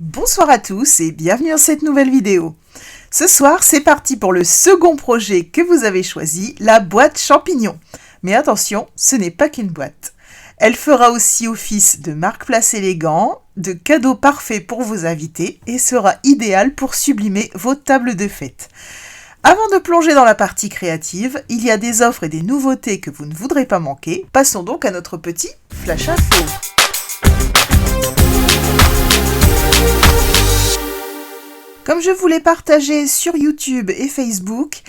Bonsoir à tous et bienvenue dans cette nouvelle vidéo. Ce soir, c'est parti pour le second projet que vous avez choisi, la boîte champignon. Mais attention, ce n'est pas qu'une boîte. Elle fera aussi office de marque-place élégant, de cadeau parfait pour vos invités et sera idéale pour sublimer vos tables de fête. Avant de plonger dans la partie créative, il y a des offres et des nouveautés que vous ne voudrez pas manquer. Passons donc à notre petit flash info. Comme je vous l'ai partagé sur YouTube et Facebook,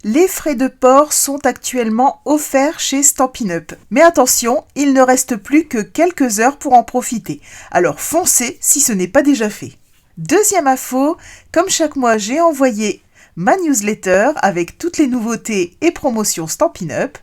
les frais de port sont actuellement offerts chez Stampin' Up. Mais attention, il ne reste plus que quelques heures pour en profiter. Alors foncez si ce n'est pas déjà fait. Deuxième info, comme chaque mois j'ai envoyé ma newsletter avec toutes les nouveautés et promotions Stampin' Up.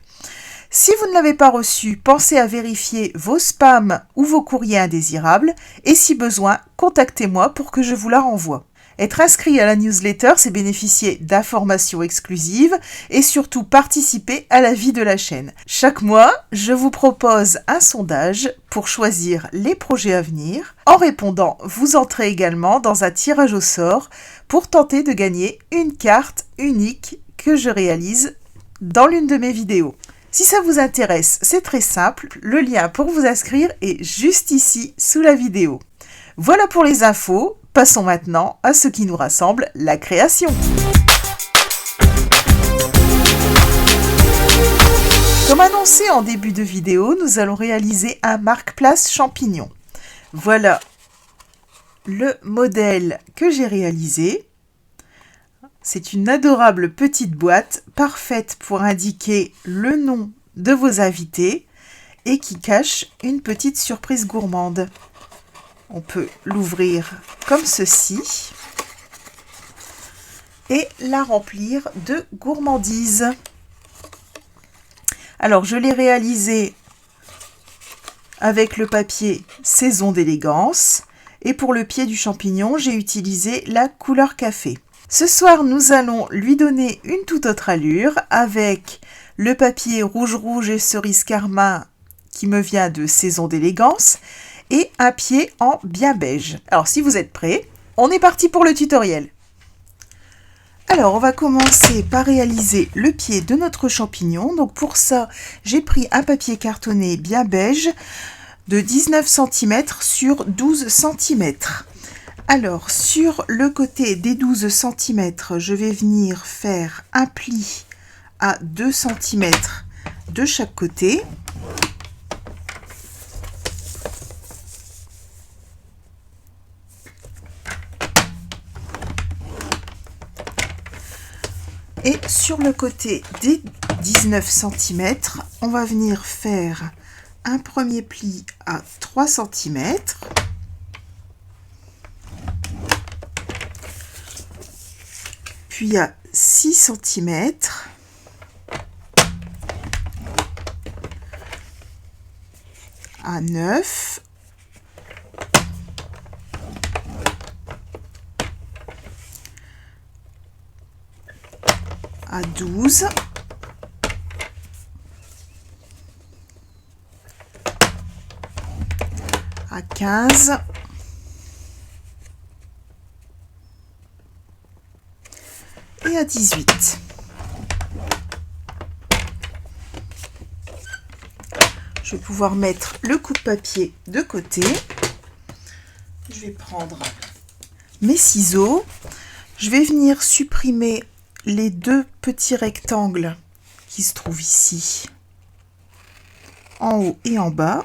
Si vous ne l'avez pas reçue, pensez à vérifier vos spams ou vos courriers indésirables et si besoin, contactez-moi pour que je vous la renvoie. Être inscrit à la newsletter, c'est bénéficier d'informations exclusives et surtout participer à la vie de la chaîne. Chaque mois, je vous propose un sondage pour choisir les projets à venir. En répondant, vous entrez également dans un tirage au sort pour tenter de gagner une carte unique que je réalise dans l'une de mes vidéos. Si ça vous intéresse, c'est très simple. Le lien pour vous inscrire est juste ici sous la vidéo. Voilà pour les infos. Passons maintenant à ce qui nous rassemble, la création. Comme annoncé en début de vidéo, nous allons réaliser un marque-place champignon. Voilà le modèle que j'ai réalisé. C'est une adorable petite boîte, parfaite pour indiquer le nom de vos invités et qui cache une petite surprise gourmande. On peut l'ouvrir comme ceci et la remplir de gourmandises. Alors, je l'ai réalisé avec le papier Saison d'élégance et pour le pied du champignon, j'ai utilisé la couleur café. Ce soir, nous allons lui donner une toute autre allure avec le papier rouge et cerise carmin qui me vient de Saison d'élégance et un pied en bien beige. Alors si vous êtes prêts, on est parti pour le tutoriel. Alors on va commencer par réaliser le pied de notre champignon. Donc pour ça, j'ai pris un papier cartonné bien beige de 19 cm sur 12 cm. Alors sur le côté des 12 cm, je vais venir faire un pli à 2 cm de chaque côté. Et sur le côté des 19 cm, on va venir faire un premier pli à 3 cm. Puis à 6 cm. À 9. À 12, à 15, et à 18. Je vais pouvoir mettre le coupe-papier de côté. Je vais prendre mes ciseaux. Je vais venir supprimer les deux petits rectangles qui se trouvent ici, en haut et en bas.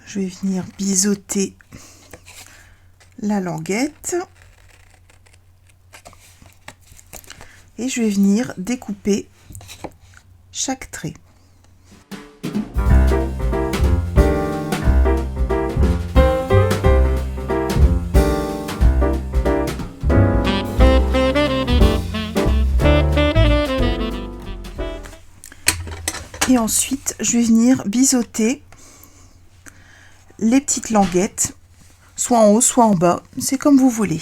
Je vais venir biseauter la languette. Et je vais venir découper chaque trait. Et ensuite, je vais venir biseauter les petites languettes soit en haut, soit en bas, c'est comme vous voulez.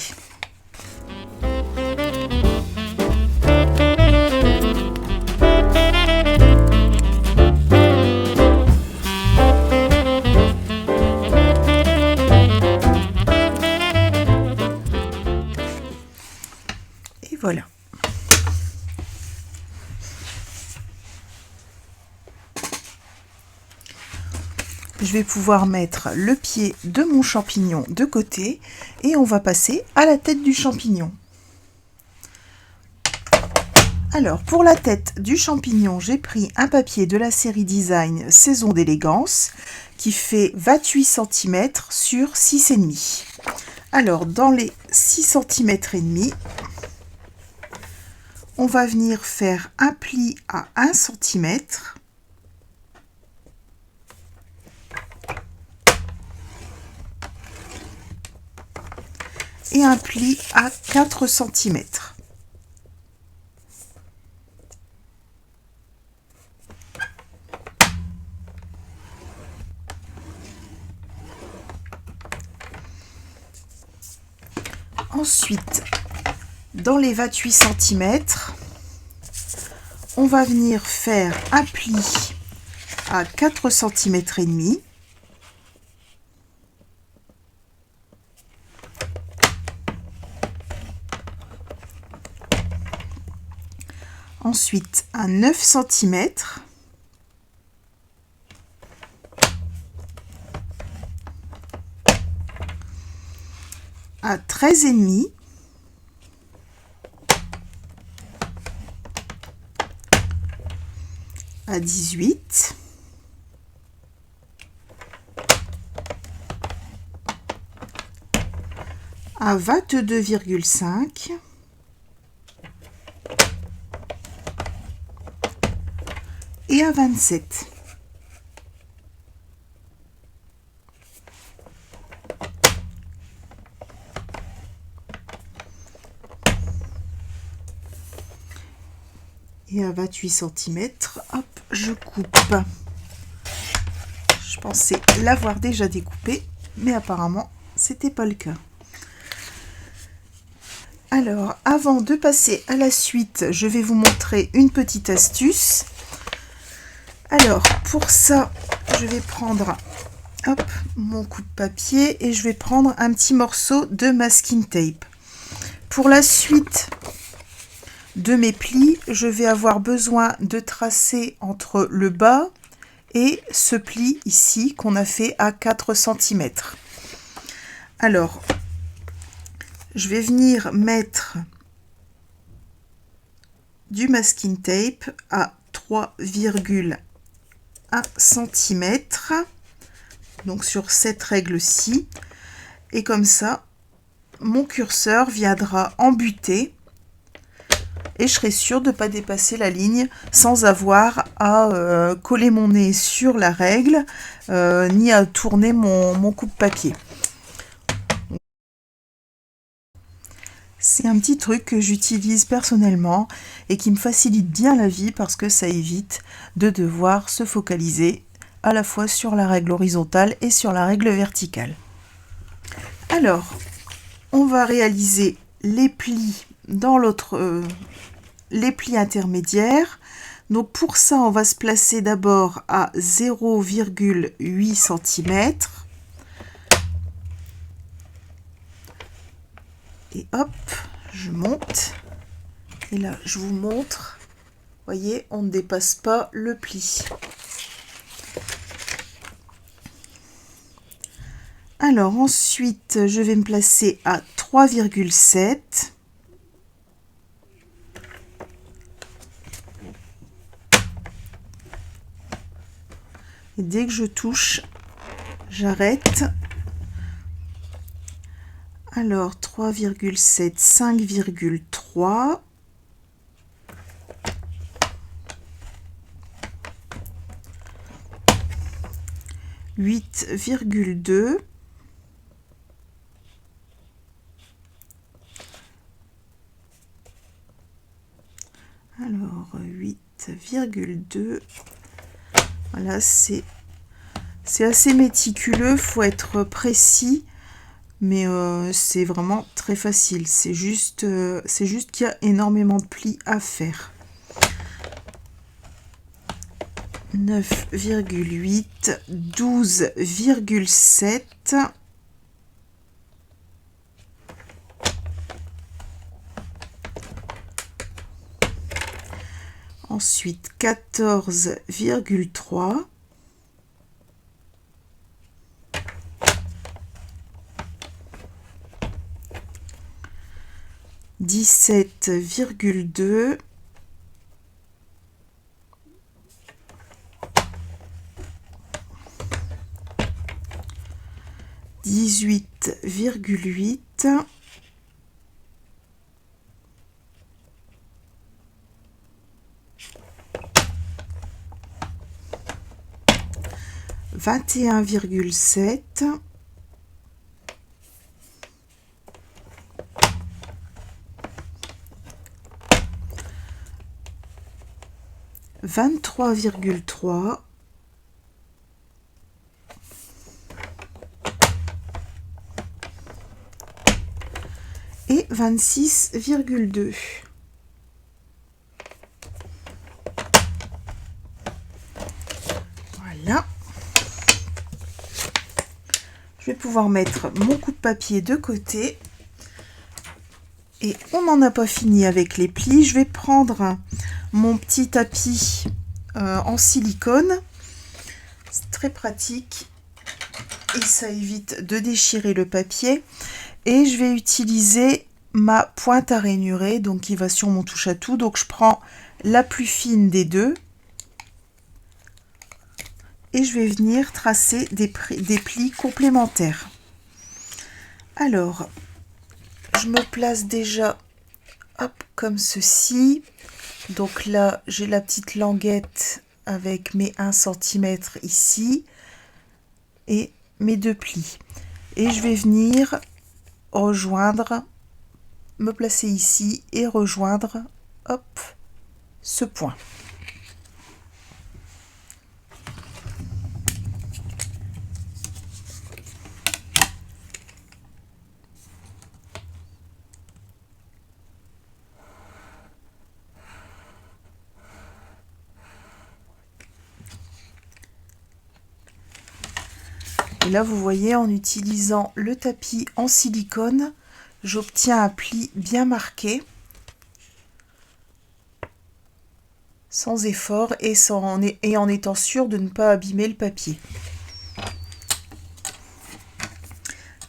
Et voilà. Je vais pouvoir mettre le pied de mon champignon de côté et on va passer à la tête du champignon. Alors pour la tête du champignon, j'ai pris un papier de la série Design Saison d'élégance qui fait 28 cm sur 6,5. Alors dans les 6 cm et demi, on va venir faire un pli à 1 cm. Et un pli à 4 cm. Ensuite, dans les 28 cm, on va venir faire un pli à 4 cm et demi. Ensuite, à 9 cm. À 13,5. À 18. À 22,5. Et à 27. Et à 28 cm, hop, je coupe. Je pensais l'avoir déjà découpé, mais apparemment, c'était pas le cas. Alors, avant de passer à la suite, je vais vous montrer une petite astuce. Alors, pour ça, je vais prendre hop, mon coupe-papier et je vais prendre un petit morceau de masking tape. Pour la suite de mes plis, je vais avoir besoin de tracer entre le bas et ce pli ici qu'on a fait à 4 cm. Alors, je vais venir mettre du masking tape à 3,1 cm, donc sur cette règle-ci, et comme ça, mon curseur viendra embuter et je serai sûre de ne pas dépasser la ligne sans avoir à coller mon nez sur la règle ni à tourner mon coupe-papier. C'est un petit truc que j'utilise personnellement et qui me facilite bien la vie parce que ça évite de devoir se focaliser à la fois sur la règle horizontale et sur la règle verticale. Alors, on va réaliser les plis dans l'autre, les plis intermédiaires. Donc pour ça, on va se placer d'abord à 0,8 cm. Et hop, je monte. Et là, je vous montre. Voyez, on ne dépasse pas le pli. Alors ensuite, je vais me placer à 3,7. Et dès que je touche, j'arrête. Alors 3,7, 5,3. 8,2. Alors 8,2. Voilà, c'est assez méticuleux, faut être précis. mais c'est vraiment très facile. C'est juste qu'il y a énormément de plis à faire. 9,8, 12,7. Ensuite 14,3. 17,2. 18,8. 21,7. 23,3. Et 26,2. Voilà. Je vais pouvoir mettre mon coup de papier de côté. Et on n'en a pas fini avec les plis. Je vais prendre mon petit tapis en silicone. C'est très pratique et ça évite de déchirer le papier. Et je vais utiliser ma pointe à ranurer, donc qui va sur mon touche à tout. Donc je prends la plus fine des deux et je vais venir tracer des plis complémentaires. Alors, je me place déjà, hop, comme ceci. Donc là, j'ai la petite languette avec mes 1 cm ici et mes 2 plis. Et je vais venir rejoindre, me placer ici et rejoindre, hop, ce point. Et là, vous voyez, en utilisant le tapis en silicone, j'obtiens un pli bien marqué, sans effort et en étant sûr de ne pas abîmer le papier.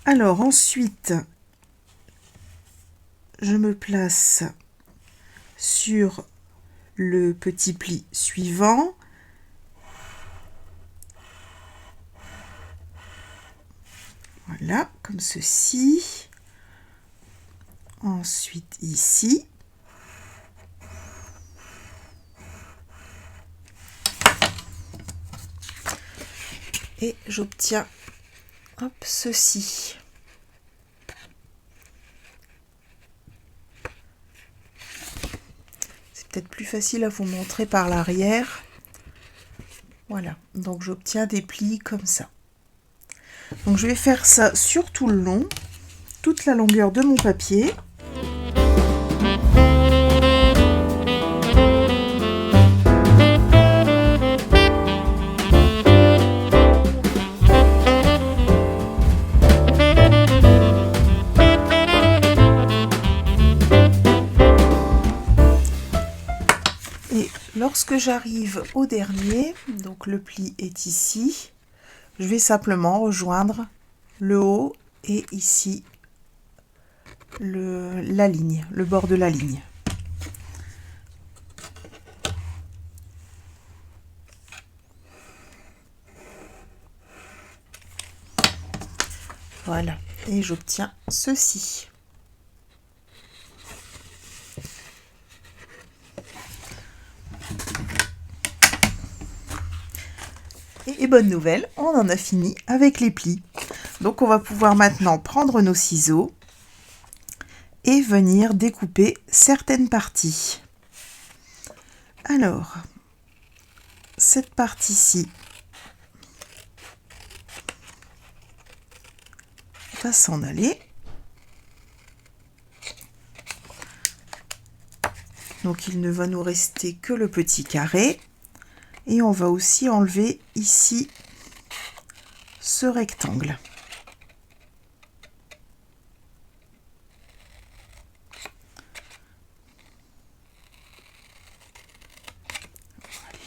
Alors ensuite, je me place sur le petit pli suivant. Voilà, comme ceci. Ensuite ici. Et j'obtiens, hop, ceci. C'est peut-être plus facile à vous montrer par l'arrière. Voilà, donc j'obtiens des plis comme ça. Donc je vais faire ça sur tout le long, toute la longueur de mon papier. Et lorsque j'arrive au dernier, donc le pli est ici, je vais simplement rejoindre le haut et ici la ligne, le bord de la ligne. Voilà, et j'obtiens ceci. Et bonne nouvelle, on en a fini avec les plis. Donc on va pouvoir maintenant prendre nos ciseaux et venir découper certaines parties. Alors, cette partie-ci, va s'en aller. Donc il ne va nous rester que le petit carré. Et on va aussi enlever ici ce rectangle.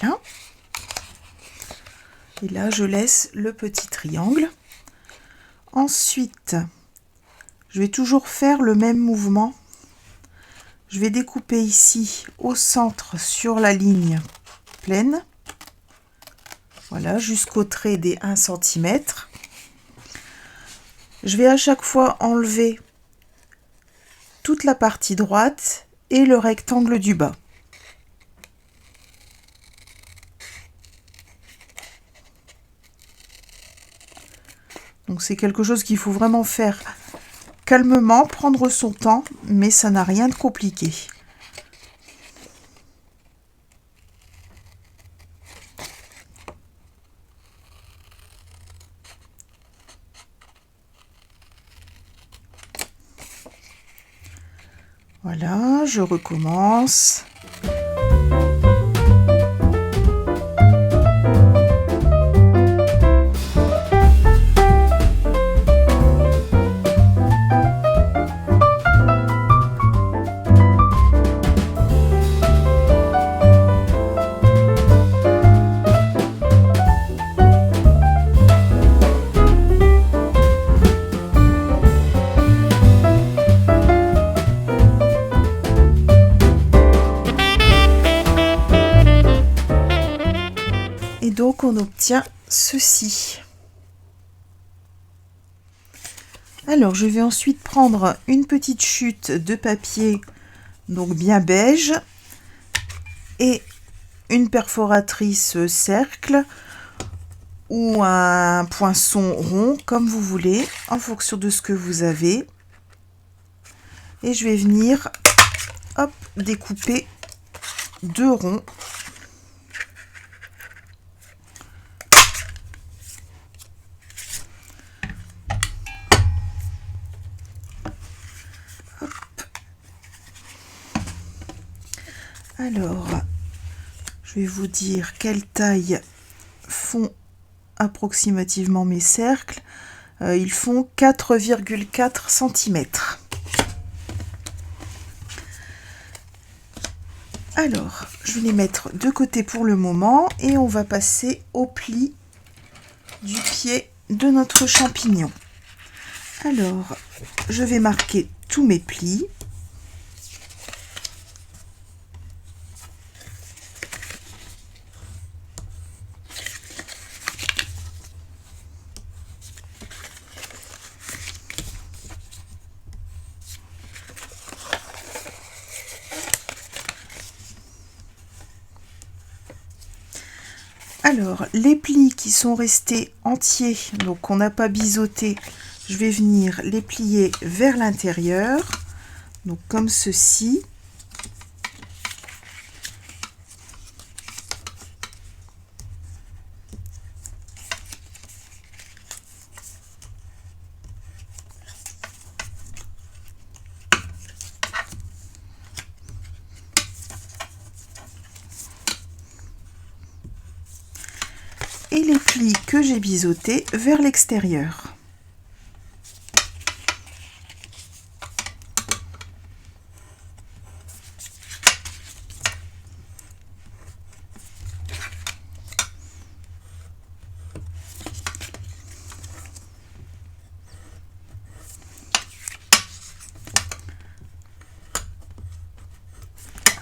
Voilà. Et là, je laisse le petit triangle. Ensuite, je vais toujours faire le même mouvement. Je vais découper ici au centre sur la ligne pleine. Voilà, jusqu'au trait des 1 cm. Je vais à chaque fois enlever toute la partie droite et le rectangle du bas. Donc c'est quelque chose qu'il faut vraiment faire calmement, prendre son temps, mais ça n'a rien de compliqué. Voilà, je recommence. Et donc on obtient ceci. Alors je vais ensuite prendre une petite chute de papier, donc bien beige, et une perforatrice cercle ou un poinçon rond, comme vous voulez, en fonction de ce que vous avez. Et je vais venir, hop, découper 2 ronds. Alors, je vais vous dire quelle taille font approximativement mes cercles. Ils font 4,4 cm. Alors, je vais les mettre de côté pour le moment et on va passer au pli du pied de notre champignon. Alors, je vais marquer tous mes plis. Alors, les plis qui sont restés entiers, donc qu'on n'a pas biseauté, je vais venir les plier vers l'intérieur, donc comme ceci. Et les plis que j'ai biseautés vers l'extérieur.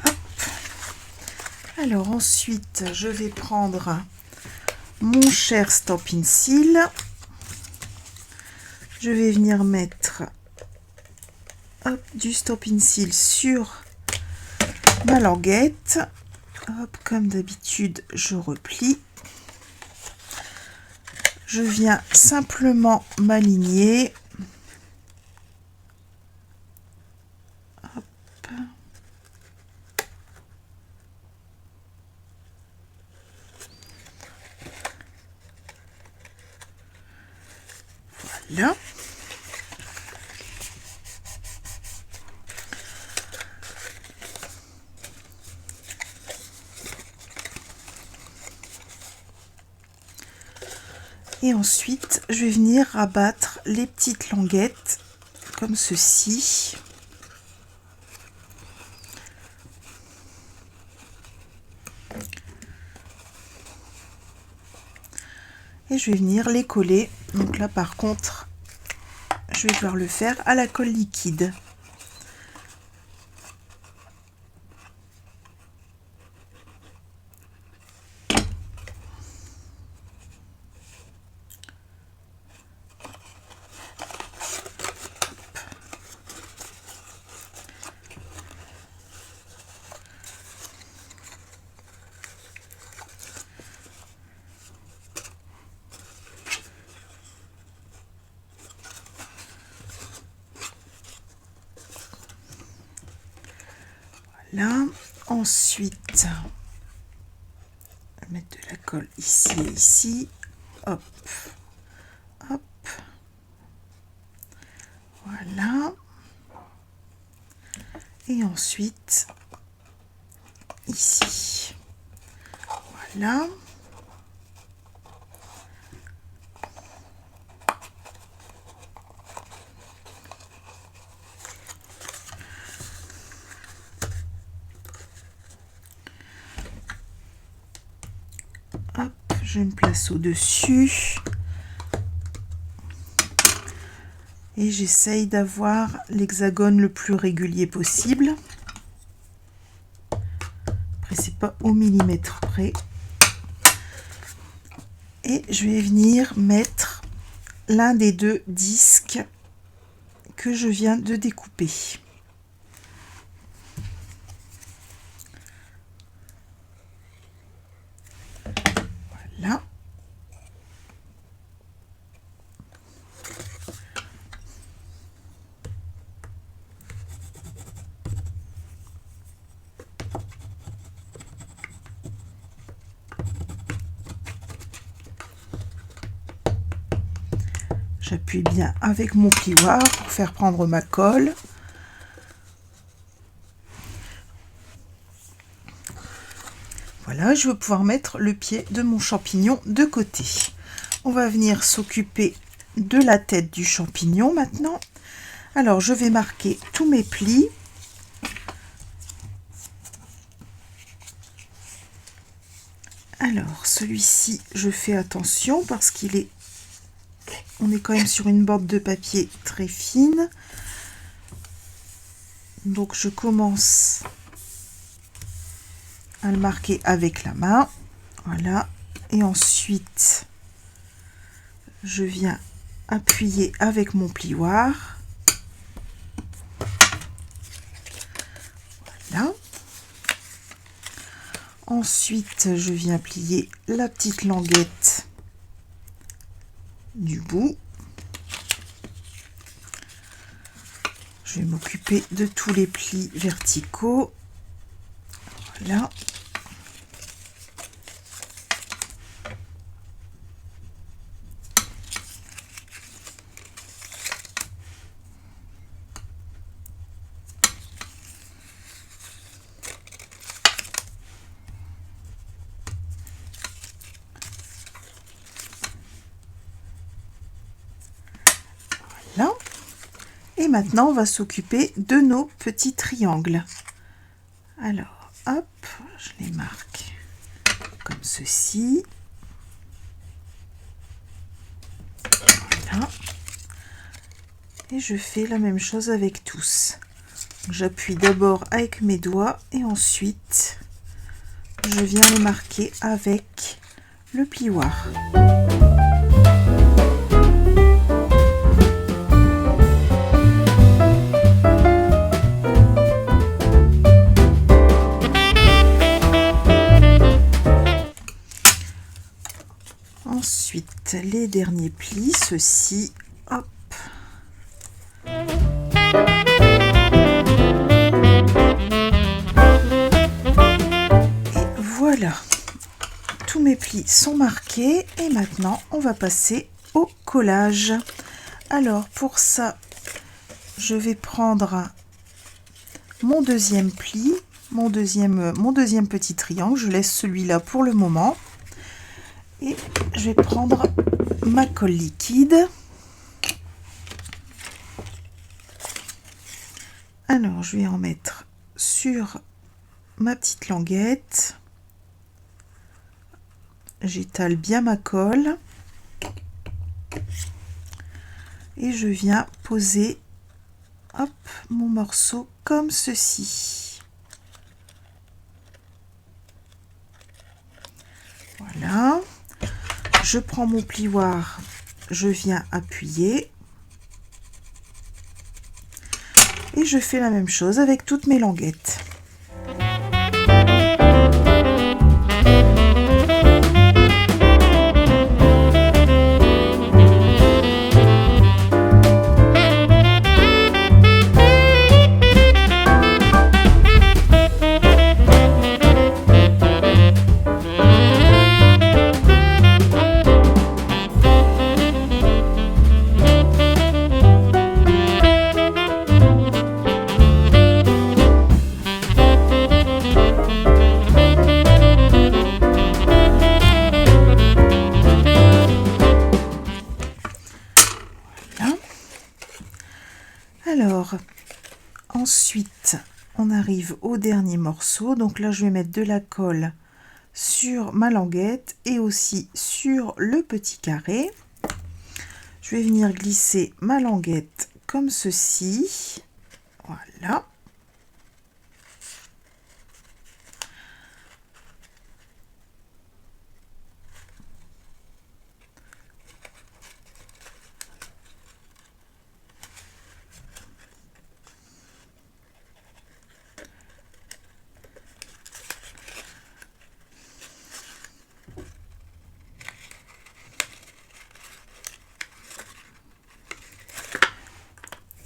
Hop. Alors ensuite, je vais prendre mon cher Stampin' Seal. Je vais venir mettre du Stampin' Seal sur ma languette. Hop, comme d'habitude, je replie. Je viens simplement m'aligner. Voilà. Et ensuite, je vais venir rabattre les petites languettes comme ceci. Et je vais venir les coller. Donc là, par contre, je vais devoir le faire à la colle liquide. Là, ensuite, on va mettre de la colle ici et ici. Hop, hop. Voilà. Et ensuite, ici. Voilà. Hop, je me place au-dessus. Et j'essaye d'avoir l'hexagone le plus régulier possible. Après, c'est pas au millimètre près. Et je vais venir mettre l'un des deux disques que je viens de découper. Voilà. J'appuie bien avec mon plioir pour faire prendre ma colle. Voilà, je vais pouvoir mettre le pied de mon champignon de côté. On va venir s'occuper de la tête du champignon maintenant. Alors, je vais marquer tous mes plis. Alors, celui-ci, je fais attention parce qu'il est... On est quand même sur une bande de papier très fine. Donc, je commence à le marquer avec la main. Voilà. Et ensuite, je viens appuyer avec mon plioir. Voilà. Ensuite, je viens plier la petite languette du bout. Je vais m'occuper de tous les plis verticaux. Voilà. Voilà. Et maintenant, on va s'occuper de nos petits triangles. Alors, hop, je les marque comme ceci. Voilà. Et je fais la même chose avec tous. J'appuie d'abord avec mes doigts et ensuite, je viens les marquer avec le plioir. Ensuite, les derniers plis, ceux-ci, hop. Et voilà, tous mes plis sont marqués et maintenant on va passer au collage. Alors pour ça, je vais prendre mon deuxième pli, mon deuxième petit triangle, je laisse celui-là pour le moment. Et je vais prendre ma colle liquide. Alors, je vais en mettre sur ma petite languette. J'étale bien ma colle. Et je viens poser hop, mon morceau comme ceci. Voilà. Je prends mon plioir, je viens appuyer. Et je fais la même chose avec toutes mes languettes. Alors, ensuite, on arrive au dernier morceau. Donc là, je vais mettre de la colle sur ma languette et aussi sur le petit carré. Je vais venir glisser ma languette comme ceci. Voilà.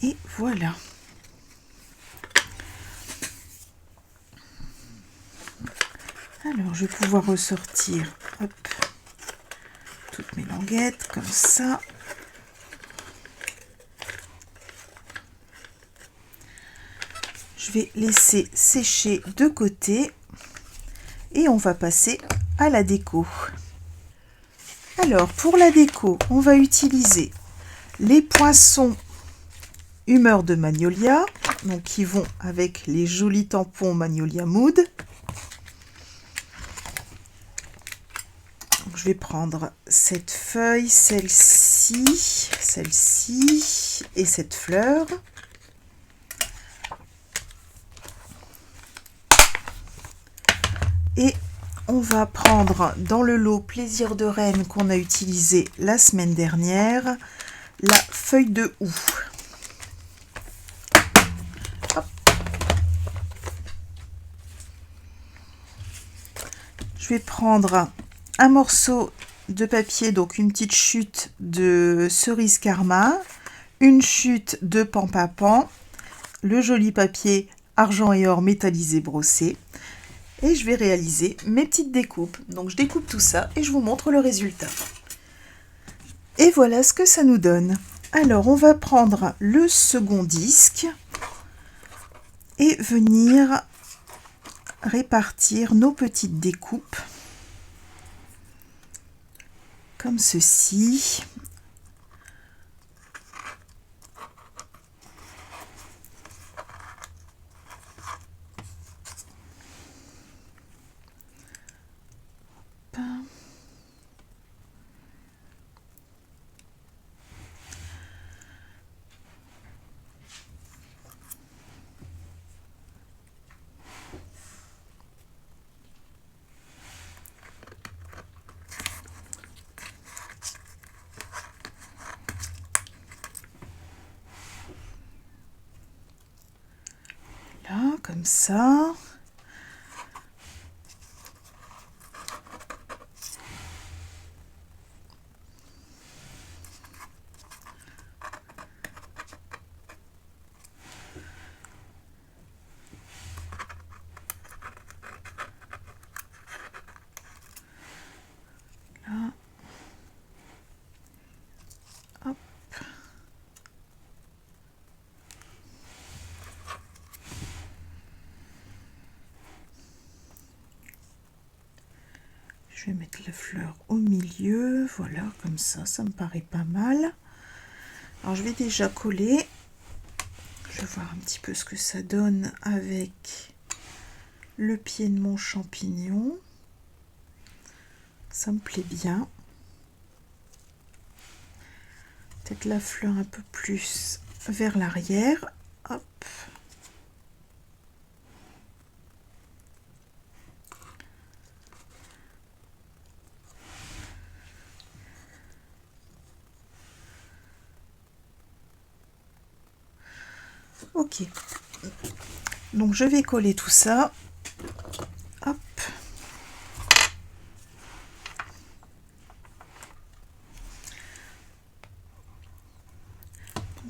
Et voilà. Alors, je vais pouvoir ressortir hop, toutes mes languettes comme ça. Je vais laisser sécher de côté et on va passer à la déco. Alors, pour la déco, on va utiliser les poinçons Humeur de Magnolia, donc qui vont avec les jolis tampons Magnolia Mood. Donc, je vais prendre cette feuille, celle-ci et cette fleur. Et on va prendre dans le lot Plaisir de Reine qu'on a utilisé la semaine dernière, la feuille de houx. Je vais prendre un morceau de papier, donc une petite chute de cerise karma, une chute de pan-papan, le joli papier argent et or métallisé brossé, et je vais réaliser mes petites découpes. Donc je découpe tout ça et je vous montre le résultat. Et voilà ce que ça nous donne. Alors on va prendre le second disque et venir répartir nos petites découpes comme ceci. Là, comme ça. Là. Hop. vais mettre la fleur au milieu, voilà, comme ça me paraît pas mal. Alors je vais déjà coller. Je vais voir un petit peu ce que ça donne avec le pied de mon champignon. Ça me plaît bien. Peut-être la fleur un peu plus vers l'arrière. Hop. Ok. Donc je vais coller tout ça. Hop.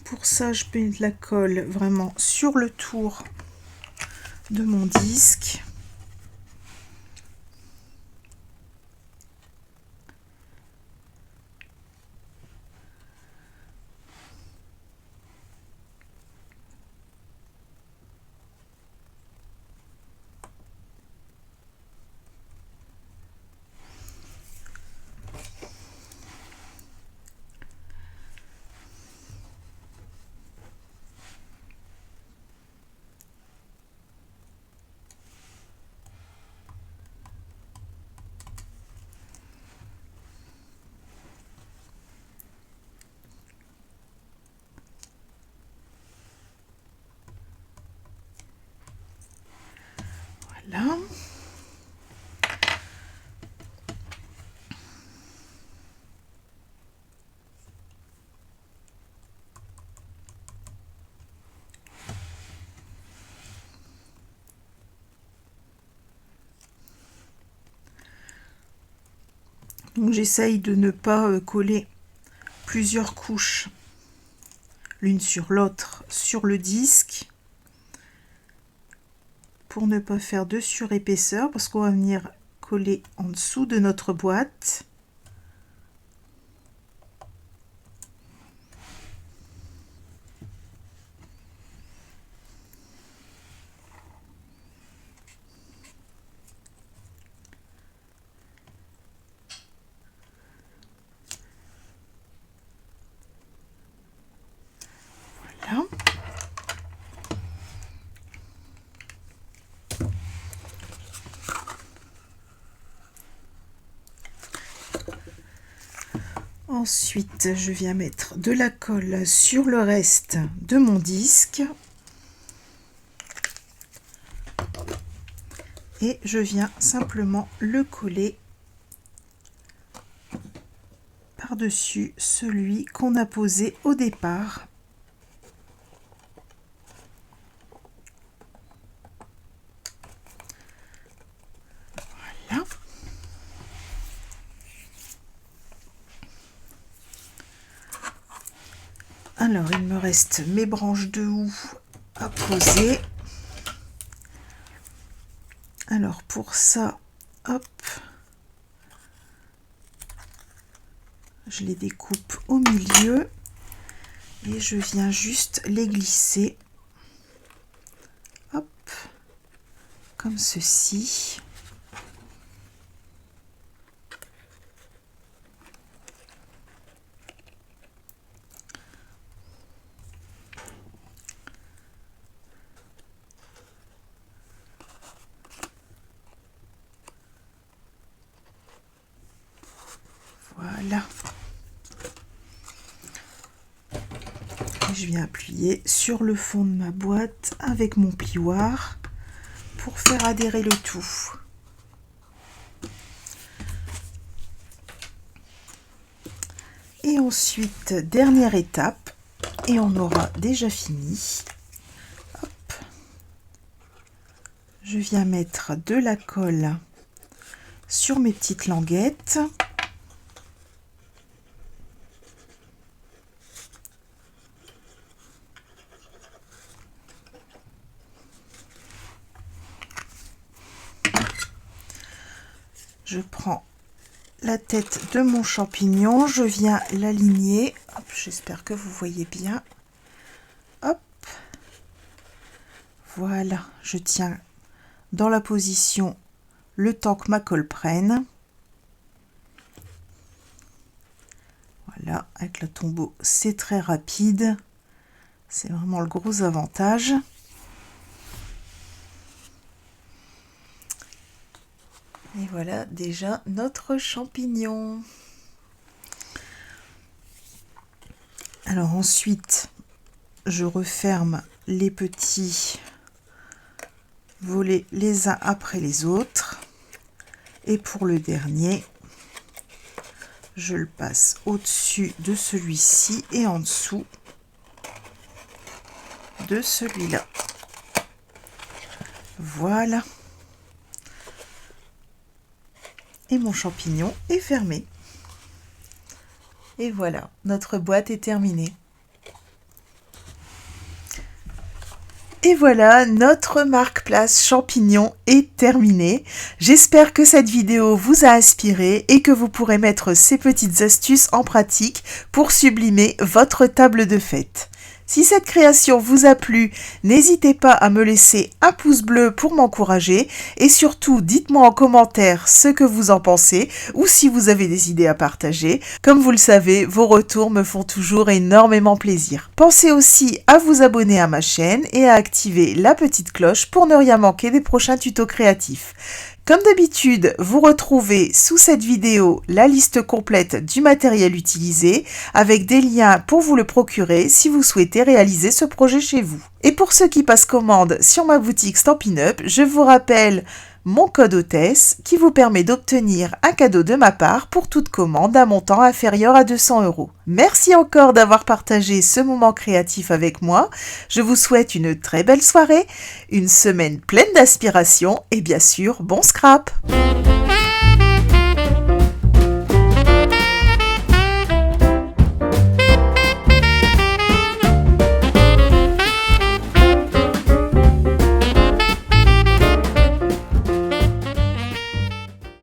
Pour ça, je mets de la colle vraiment sur le tour de mon disque. Voilà. Donc j'essaye de ne pas coller plusieurs couches l'une sur l'autre sur le disque pour ne pas faire de surépaisseur parce qu'on va venir coller en dessous de notre boîte. Voilà. Ensuite, je viens mettre de la colle sur le reste de mon disque. Et je viens simplement le coller par-dessus celui qu'on a posé au départ. Voilà. Alors, il me reste mes branches de houx à poser. Alors, pour ça, hop, je les découpe au milieu et je viens juste les glisser, hop, comme ceci. Voilà. Et je viens appuyer sur le fond de ma boîte avec mon plioir pour faire adhérer le tout. Et ensuite, dernière étape, et on aura déjà fini. Hop. Je viens mettre de la colle sur mes petites languettes. Je prends la tête de mon champignon, je viens l'aligner. J'espère que vous voyez bien. Hop. Voilà, je tiens dans la position le temps que ma colle prenne. avec la Tombow, c'est très rapide. C'est vraiment le gros avantage. Et voilà déjà notre champignon. Alors ensuite, je referme les petits volets les uns après les autres. Et pour le dernier, je le passe au-dessus de celui-ci et en dessous de celui-là. Voilà. Et mon champignon est fermé. Et voilà, notre boîte est terminée. Et voilà, notre marque-place champignon est terminée. J'espère que cette vidéo vous a inspiré et que vous pourrez mettre ces petites astuces en pratique pour sublimer votre table de fête. Si cette création vous a plu, n'hésitez pas à me laisser un pouce bleu pour m'encourager et surtout dites-moi en commentaire ce que vous en pensez ou si vous avez des idées à partager. Comme vous le savez, vos retours me font toujours énormément plaisir. Pensez aussi à vous abonner à ma chaîne et à activer la petite cloche pour ne rien manquer des prochains tutos créatifs. Comme d'habitude, vous retrouvez sous cette vidéo la liste complète du matériel utilisé avec des liens pour vous le procurer si vous souhaitez réaliser ce projet chez vous. Et pour ceux qui passent commande sur ma boutique Stampin' Up, je vous rappelle mon code hôtesse qui vous permet d'obtenir un cadeau de ma part pour toute commande d'un montant inférieur à 200 €. Merci encore d'avoir partagé ce moment créatif avec moi. Je vous souhaite une très belle soirée, une semaine pleine d'inspiration et bien sûr, bon scrap!